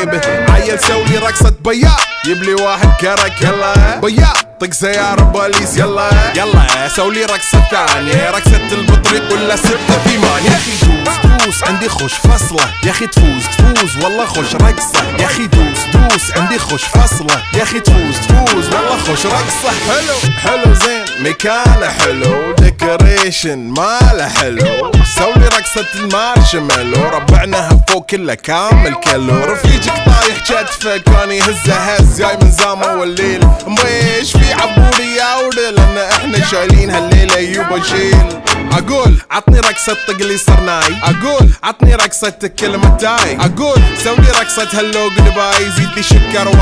به. عيل سولي رقصة بياع يبلي واحد كرك يلا بياع طق سيارة بوليس يلا يلا سولي رقصة ثانية رقصة البطريق ولا 6 8. يا اخي دوس عندي خوش فصلة يا اخي تفوز والله خوش رقصة يا اخي دوس عندي خوش فصلة يا اخي تفوز والله خوش رقصة. حلو زين مكانه حلو ديكوريشن ماله حلو سولي رقصة المارشميلو ربعناها فوق كله كامل كيلو. رفيجك طايح كتفك كان يهز جاي من زامه والليل مبيش في عبوري يا ولد لان احنا شايلين هالليلة يوبا شيل. اقول عطني رقصة طقلي صرناي اقول عطني رقصة كلمة تاي اقول سولي رقصة هلو قلباي زيد لي شكر واي.